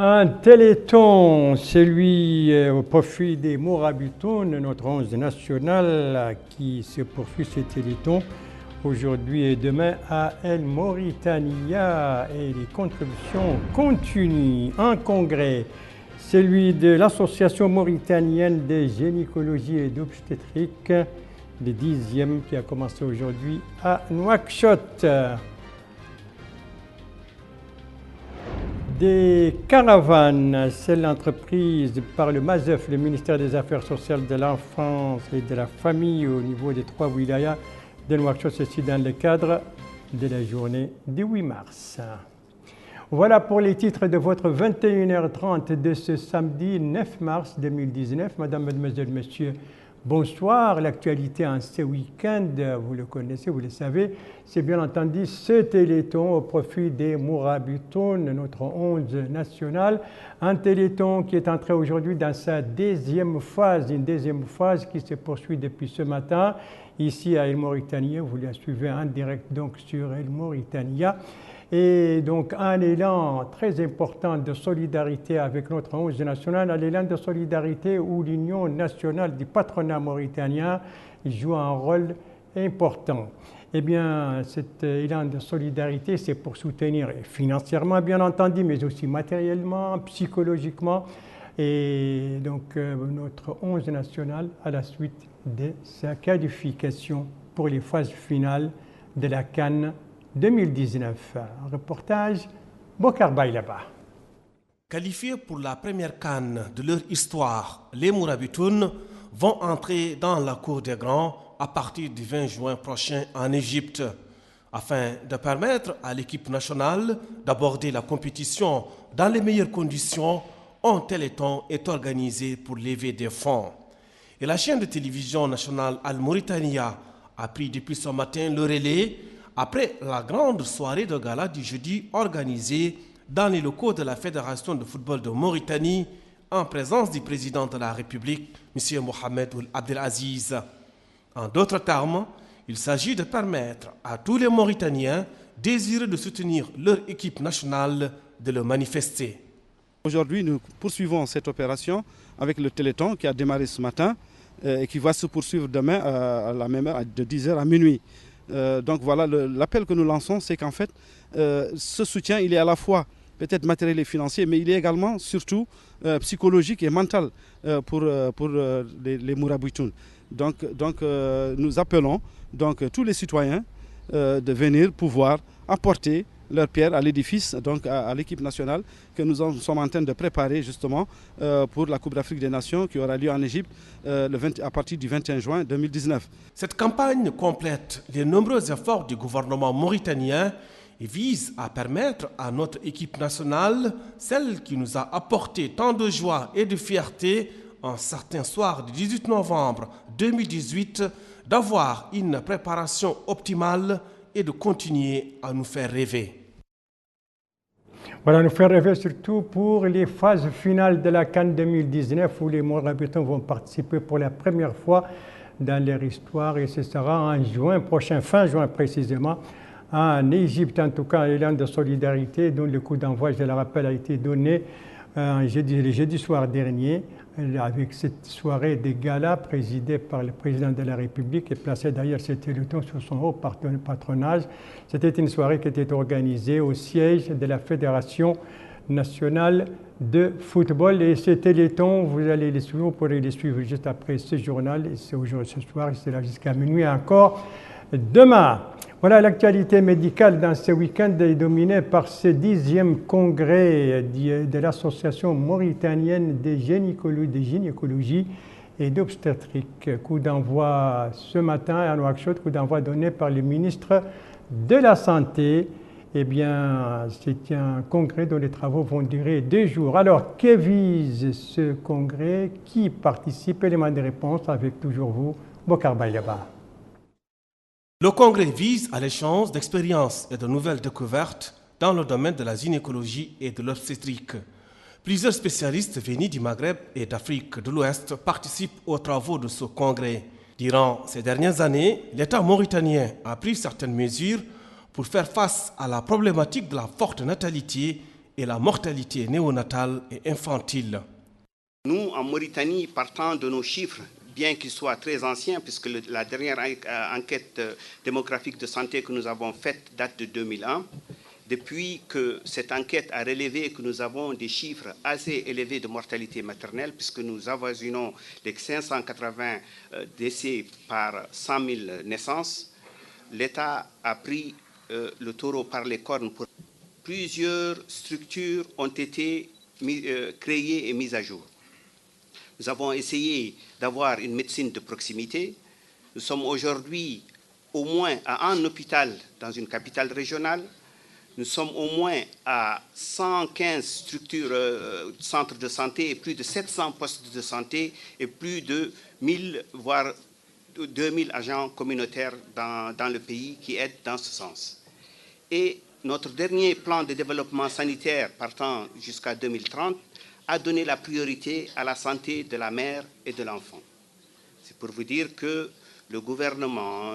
Un téléthon, celui au profit des Mourabitoun, notre 11 national qui se poursuit ce téléthon aujourd'hui et demain à El Mauritania et les contributions continuent. Un congrès, celui de l'Association mauritanienne de gynécologie et d'obstétrique, le 10e qui a commencé aujourd'hui à Nouakchott. Des caravanes, c'est l'entreprise par le MASEF, le ministère des Affaires sociales, de l'enfance et de la famille au niveau des 3 wilayas de Nouakchott, ceci dans le cadre de la journée du 8 mars. Voilà pour les titres de votre 21h30 de ce samedi 9 mars 2019. Madame, mademoiselle, monsieur, bonsoir. L'actualité en ce week-end, vous le connaissez, vous le savez, c'est bien entendu ce téléthon au profit des Mourabitoun, notre 11 national. Un téléthon qui est entré aujourd'hui dans sa deuxième phase, une deuxième phase qui se poursuit depuis ce matin ici à El Mauritania. Vous la suivez en direct donc sur El Mauritania. Et donc un élan très important de solidarité avec notre 11 national, un élan de solidarité où l'Union nationale du patronat mauritanien joue un rôle important. Eh bien, cet élan de solidarité, c'est pour soutenir financièrement, bien entendu, mais aussi matériellement, psychologiquement, et donc notre 11 national à la suite de sa qualification pour les phases finales de la CAN 2019. Un reportage, Bokar Baylaba. Qualifiés pour la première CAN de leur histoire, les Mourabitoun vont entrer dans la cour des grands à partir du 20 juin prochain en Égypte, afin de permettre à l'équipe nationale d'aborder la compétition dans les meilleures conditions. Un téléthon est organisé pour lever des fonds. Et la chaîne de télévision nationale Al Mauritania a pris depuis ce matin le relais après la grande soirée de gala du jeudi organisée dans les locaux de la Fédération de football de Mauritanie en présence du président de la République, M. Mohamed Ould Abdelaziz. En d'autres termes, il s'agit de permettre à tous les Mauritaniens désireux de soutenir leur équipe nationale de le manifester. Aujourd'hui, nous poursuivons cette opération avec le Téléthon qui a démarré ce matin et qui va se poursuivre demain à la même heure, de 10h à minuit. Donc voilà, l'appel que nous lançons, c'est qu'en fait, ce soutien, il est à la fois peut-être matériel et financier, mais il est également, surtout, psychologique et mental pour les Mourabitoun. Donc nous appelons tous les citoyens de venir pouvoir apporter leur pierre à l'édifice, donc à l'équipe nationale que nous sommes en train de préparer justement pour la Coupe d'Afrique des Nations qui aura lieu en Égypte à partir du 21 juin 2019. Cette campagne complète les nombreux efforts du gouvernement mauritanien et vise à permettre à notre équipe nationale, celle qui nous a apporté tant de joie et de fierté un certain soir du 18 novembre 2018, d'avoir une préparation optimale et de continuer à nous faire rêver. Voilà, nous faire rêver surtout pour les phases finales de la CAN 2019 où les Mourabitoun vont participer pour la première fois dans leur histoire et ce sera en juin prochain, fin juin précisément, en Égypte. En tout cas, un élan de solidarité dont le coup d'envoi, je le rappelle, a été donné le jeudi soir dernier avec cette soirée de gala présidée par le président de la République et placée d'ailleurs ce téléthon sous son haut patronage. C'était une soirée qui était organisée au siège de la Fédération nationale de football et ce téléthon, vous allez les suivre, vous pourrez les suivre juste après ce journal, et ce soir, c'est là jusqu'à minuit encore demain. Voilà, l'actualité médicale dans ce week-end est dominée par ce 10e congrès de l'Association mauritanienne de gynécologie et d'obstétrique. Coup d'envoi ce matin à Nouakchott, coup d'envoi donné par le ministre de la Santé. Eh bien, c'est un congrès dont les travaux vont durer 2 jours. Alors, que vise ce congrès? Qui participe? Élément de réponse avec toujours vous, Bokar Baylaba. Le congrès vise à l'échange d'expériences et de nouvelles découvertes dans le domaine de la gynécologie et de l'obstétrique. Plusieurs spécialistes venus du Maghreb et d'Afrique de l'Ouest participent aux travaux de ce congrès. Durant ces dernières années, l'État mauritanien a pris certaines mesures pour faire face à la problématique de la forte natalité et la mortalité néonatale et infantile. Nous, en Mauritanie, partant de nos chiffres, bien qu'ils soient très anciens, puisque la dernière enquête démographique de santé que nous avons faite date de 2001, depuis que cette enquête a relevé que nous avons des chiffres assez élevés de mortalité maternelle, puisque nous avoisinons les 580 décès par 100 000 naissances, l'État a pris le taureau par les cornes. Plusieurs structures ont été créées et mises à jour. Nous avons essayé d'avoir une médecine de proximité. Nous sommes aujourd'hui au moins à un hôpital dans une capitale régionale. Nous sommes au moins à 115 structures, centres de santé, et plus de 700 postes de santé et plus de 1000, voire 2000 agents communautaires dans le pays qui aident dans ce sens. Et notre dernier plan de développement sanitaire partant jusqu'à 2030 a donné la priorité à la santé de la mère et de l'enfant. C'est pour vous dire que le gouvernement,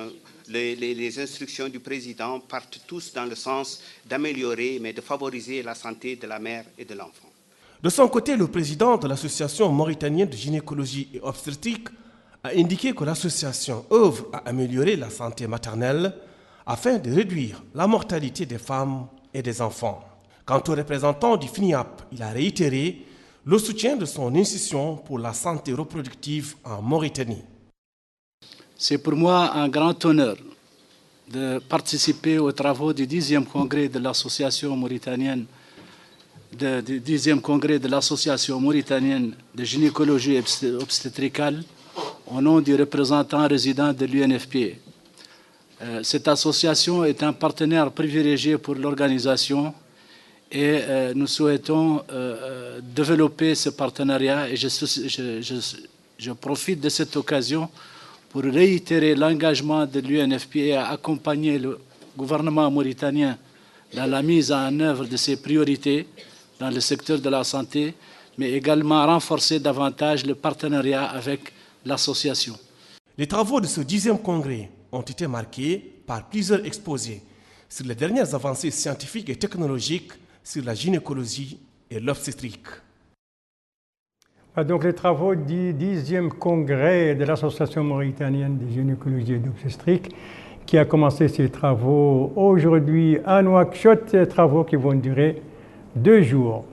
les instructions du président partent tous dans le sens d'améliorer, mais de favoriser la santé de la mère et de l'enfant. De son côté, le président de l'Association mauritanienne de gynécologie et obstétrique a indiqué que l'association œuvre à améliorer la santé maternelle afin de réduire la mortalité des femmes et des enfants. Quant au représentant du FNIAP, il a réitéré le soutien de son institution pour la santé reproductive en Mauritanie. C'est pour moi un grand honneur de participer aux travaux du 10e congrès de l'Association mauritanienne de gynécologie obstétricale au nom du représentant résident de l'UNFPA. Cette association est un partenaire privilégié pour l'organisation et nous souhaitons développer ce partenariat et je profite de cette occasion pour réitérer l'engagement de l'UNFPA à accompagner le gouvernement mauritanien dans la mise en œuvre de ses priorités dans le secteur de la santé, mais également renforcer davantage le partenariat avec l'association. Les travaux de ce 10e congrès ont été marqués par plusieurs exposés sur les dernières avancées scientifiques et technologiques sur la gynécologie et l'obstétrique. Donc les travaux du 10e congrès de l'Association mauritanienne de gynécologie et d'obstétrique qui a commencé ses travaux aujourd'hui à Nouakchott, travaux qui vont durer 2 jours.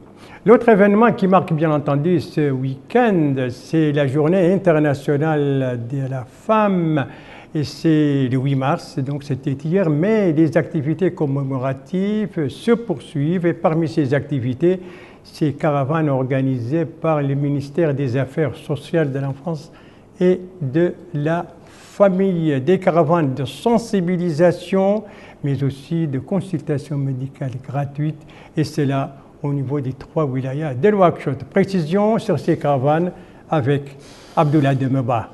L'autre événement qui marque bien entendu ce week-end, c'est la journée internationale de la femme et c'est le 8 mars, donc c'était hier, mais les activités commémoratives se poursuivent et parmi ces activités, ces caravanes organisées par le ministère des Affaires sociales de l'enfance et de la famille. Des caravanes de sensibilisation, mais aussi de consultation médicale gratuite, et c'est là au niveau des 3 wilayas de Nouakchott. Précision sur ces caravanes avec Abdoulaye Demeba.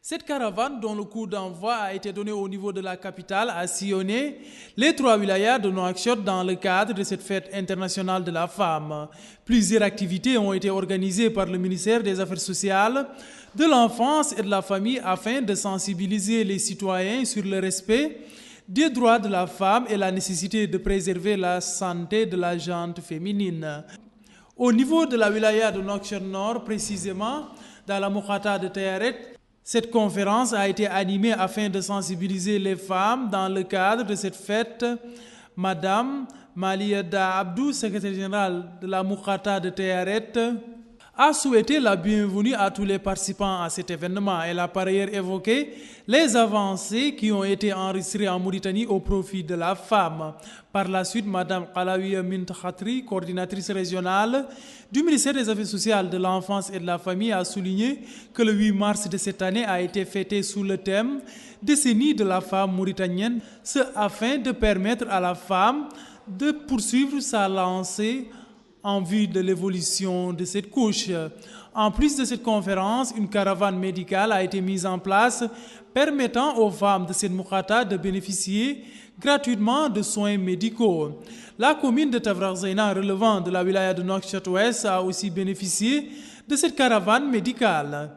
Cette caravane, dont le coup d'envoi a été donné au niveau de la capitale, a sillonné les 3 wilayas de Nouakchott dans le cadre de cette fête internationale de la femme. Plusieurs activités ont été organisées par le ministère des Affaires sociales, de l'enfance et de la famille afin de sensibiliser les citoyens sur le respect des droits de la femme et la nécessité de préserver la santé de la gente féminine. Au niveau de la wilaya de Nouakchott Nord, précisément dans la Moukhata de Tayaret, cette conférence a été animée afin de sensibiliser les femmes dans le cadre de cette fête. Madame Maliada Abdou, secrétaire générale de la Moukhata de Tayaret, a souhaité la bienvenue à tous les participants à cet événement. Elle a par ailleurs évoqué les avancées qui ont été enregistrées en Mauritanie au profit de la femme. Par la suite, Mme Kalawiya Mint Khatri, coordinatrice régionale du ministère des Affaires sociales, de l'enfance et de la famille, a souligné que le 8 mars de cette année a été fêté sous le thème « Décennie de la femme mauritanienne », ce afin de permettre à la femme de poursuivre sa lancée en vue de l'évolution de cette couche. En plus de cette conférence, une caravane médicale a été mise en place permettant aux femmes de cette Moukhata de bénéficier gratuitement de soins médicaux. La commune de Tavrazaina, relevant de la wilaya de Nouakchott-Ouest, a aussi bénéficié de cette caravane médicale.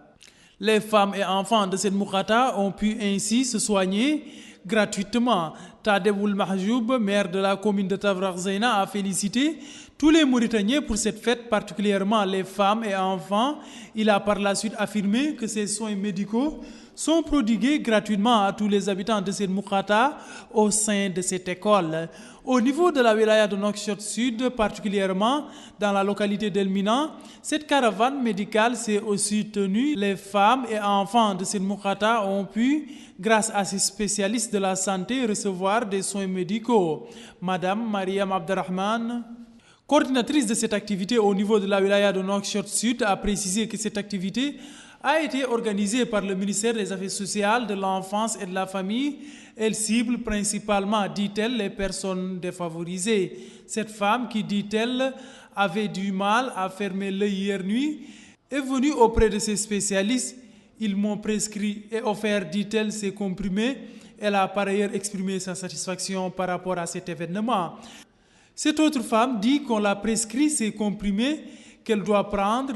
Les femmes et enfants de cette Moukhata ont pu ainsi se soigner gratuitement. Tadeboul Mahjoub, maire de la commune de Tavraghzeina, a félicité tous les Mauritaniens pour cette fête, particulièrement les femmes et enfants. Il a par la suite affirmé que ces soins médicaux sont prodigués gratuitement à tous les habitants de cette Moukata au sein de cette école. Au niveau de la wilaya de Nouakchott Sud, particulièrement dans la localité d'El Mina, cette caravane médicale s'est aussi tenue. Les femmes et enfants de cette Moukata ont pu, grâce à ces spécialistes de la santé, recevoir des soins médicaux. Madame Mariam Abderrahman, coordinatrice de cette activité au niveau de la wilaya de Nouakchott Sud, a précisé que cette activité a été organisée par le ministère des Affaires sociales, de l'enfance et de la famille. Elle cible principalement, dit-elle, les personnes défavorisées. Cette femme qui, dit-elle, avait du mal à fermer l'œil hier nuit, est venue auprès de ces spécialistes. Ils m'ont prescrit et offert, dit-elle, ces comprimés. Elle a par ailleurs exprimé sa satisfaction par rapport à cet événement. Cette autre femme dit qu'on l'a prescrit ces comprimés qu'elle doit prendre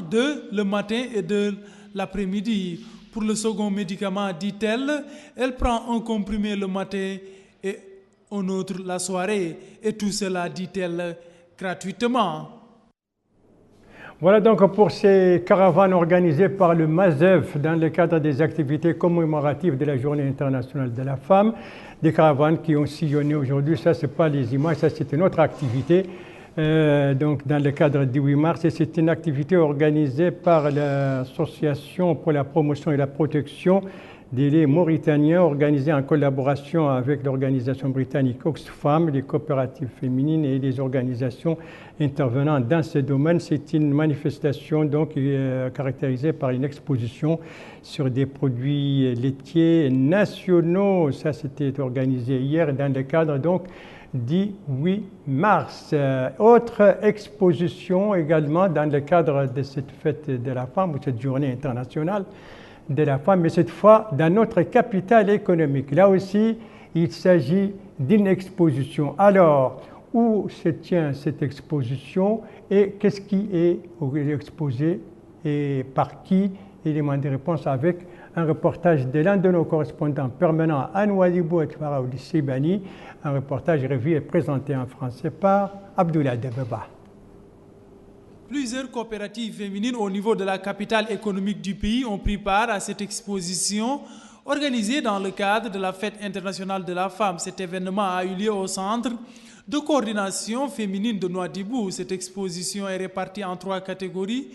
le matin et de l'après-midi. Pour le second médicament, dit-elle, elle prend un comprimé le matin et un autre la soirée. Et tout cela, dit-elle, gratuitement. Voilà donc pour ces caravanes organisées par le MASEF dans le cadre des activités commémoratives de la Journée internationale de la femme. Des caravanes qui ont sillonné aujourd'hui. Ça, ce n'est pas les images, ça c'est une autre activité. Donc dans le cadre du 8 mars, et c'est une activité organisée par l'Association pour la promotion et la protection des laits mauritaniens, organisée en collaboration avec l'organisation britannique Oxfam, les coopératives féminines et les organisations intervenant dans ce domaine. C'est une manifestation donc caractérisée par une exposition sur des produits laitiers nationaux. Ça, c'était organisé hier dans le cadre donc du 8 mars. Autre exposition également dans le cadre de cette fête de la femme, ou cette journée internationale de la femme, mais cette fois dans notre capitale économique. Là aussi, il s'agit d'une exposition. Alors, où se tient cette exposition et qu'est-ce qui est exposé et par qui? Élément de réponse avec un reportage de l'un de nos correspondants permanents à Nouadhibou et Faraouli Sibani, un reportage revu et présenté en français par Abdoulaye Debeba. Plusieurs coopératives féminines au niveau de la capitale économique du pays ont pris part à cette exposition organisée dans le cadre de la Fête internationale de la femme. Cet événement a eu lieu au centre de coordination féminine de Nouadhibou. Cette exposition est répartie en 3 catégories.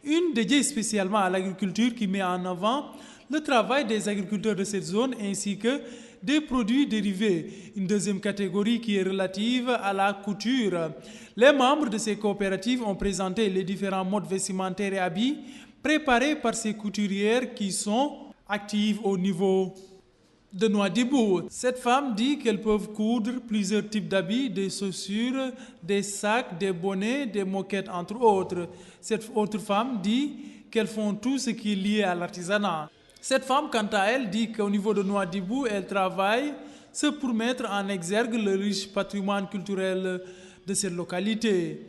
Une dédiée spécialement à l'agriculture qui met en avant le travail des agriculteurs de cette zone ainsi que des produits dérivés. Une deuxième catégorie qui est relative à la couture. Les membres de ces coopératives ont présenté les différents modes vestimentaires et habits préparés par ces couturières qui sont actives au niveau de Nouadhibou. Cette femme dit qu'elles peuvent coudre plusieurs types d'habits, des chaussures, des sacs, des bonnets, des moquettes, entre autres. Cette autre femme dit qu'elles font tout ce qui est lié à l'artisanat. Cette femme, quant à elle, dit qu'au niveau de Nouadhibou, elle travaille pour mettre en exergue le riche patrimoine culturel de cette localité.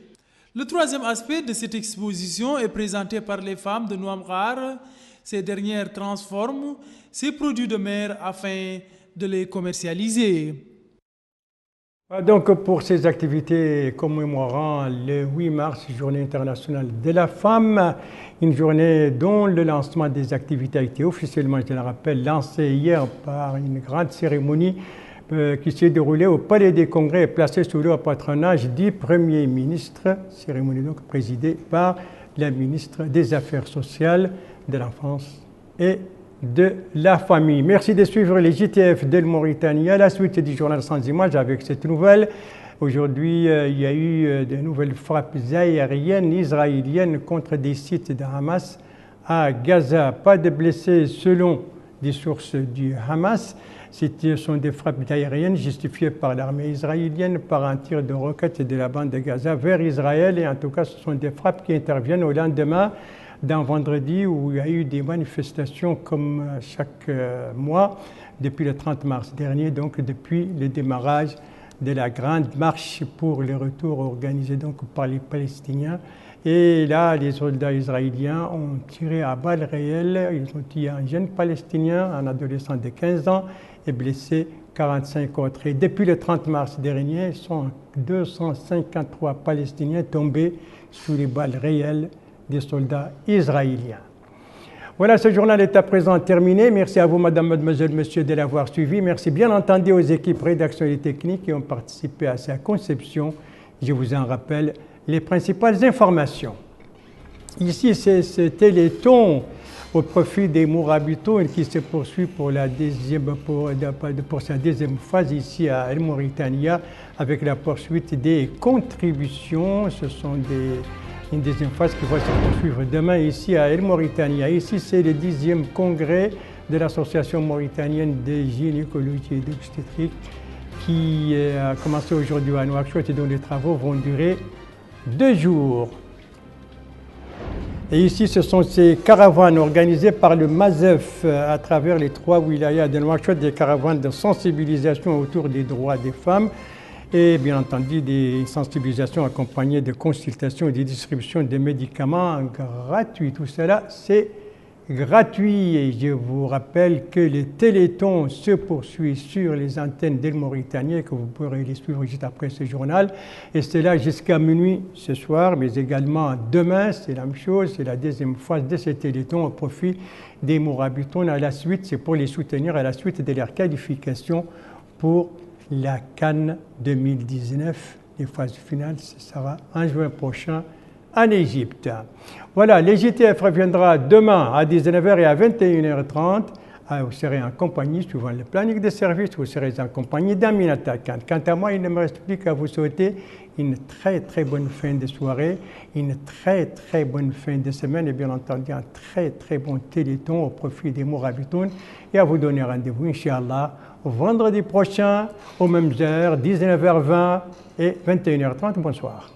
Le troisième aspect de cette exposition est présenté par les femmes de Nouamgar. Ces dernières transforment ces produits de mer afin de les commercialiser. Donc pour ces activités commémorant le 8 mars, Journée internationale de la femme, une journée dont le lancement des activités a été officiellement, je le rappelle, lancé hier par une grande cérémonie qui s'est déroulée au Palais des Congrès et placée sous le patronage du Premier ministre, cérémonie donc présidée par la ministre des Affaires sociales, de l'enfance et de la famille. Merci de suivre les JTF de Mauritanie. À la suite du journal sans images avec cette nouvelle. Aujourd'hui, il y a eu de nouvelles frappes aériennes israéliennes contre des sites de Hamas à Gaza. Pas de blessés selon des sources du Hamas. Ce sont des frappes aériennes justifiées par l'armée israélienne par un tir de roquettes de la bande de Gaza vers Israël. Et en tout cas, ce sont des frappes qui interviennent au lendemain d'un vendredi où il y a eu des manifestations comme chaque mois depuis le 30 mars dernier, donc depuis le démarrage de la grande marche pour le retour organisé donc par les Palestiniens Et là, les soldats israéliens ont tiré à balles réelles. Ils ont tué un jeune Palestinien, un adolescent de 15 ans, et blessé 45 autres. Et depuis le 30 mars dernier, il sont 253 Palestiniens tombés sous les balles réelles des soldats israéliens. Voilà, ce journal est à présent terminé. Merci à vous, madame, mademoiselle, monsieur, de l'avoir suivi. Merci bien entendu aux équipes rédaction et techniques qui ont participé à sa conception. Je vous en rappelle les principales informations. Ici, c'est ce téléthon au profit des Mourabitoun qui se poursuit pour sa deuxième phase ici à El Mauritania avec la poursuite des contributions. Ce sont une deuxième phase qui va se poursuivre demain ici à El Mauritania. Ici, c'est le 10e congrès de l'Association mauritanienne de gynécologie et d'obstétrique qui a commencé aujourd'hui à Nouakchott et dont les travaux vont durer 2 jours. Et ici, ce sont ces caravanes organisées par le MASEF à travers les 3 wilayas de Nouakchott, des caravanes de sensibilisation autour des droits des femmes et bien entendu des sensibilisations accompagnées de consultations et de distribution de médicaments gratuits. Tout cela, c'est gratuit et je vous rappelle que le téléthon se poursuit sur les antennes d'El Mauritania que vous pourrez les suivre juste après ce journal et c'est là jusqu'à minuit ce soir mais également demain c'est la même chose, c'est la deuxième phase de ce téléthon au profit des Mourabitoun. À la suite, c'est pour les soutenir à la suite de leur qualification pour la CAN 2019. Les phases finales, ce sera en juin prochain en Égypte. Voilà, le GTF reviendra demain à 19h et à 21h30. Vous serez en compagnie, suivant le planning de service, vous serez en compagnie d'Aminata Khan. Quant à moi, il ne me reste plus qu'à vous souhaiter une très très bonne fin de soirée, une très très bonne fin de semaine et bien entendu un très très bon téléthon au profit des Mourabitoun et à vous donner rendez-vous, Inch'Allah, vendredi prochain aux mêmes heures, 19h20 et 21h30. Bonsoir.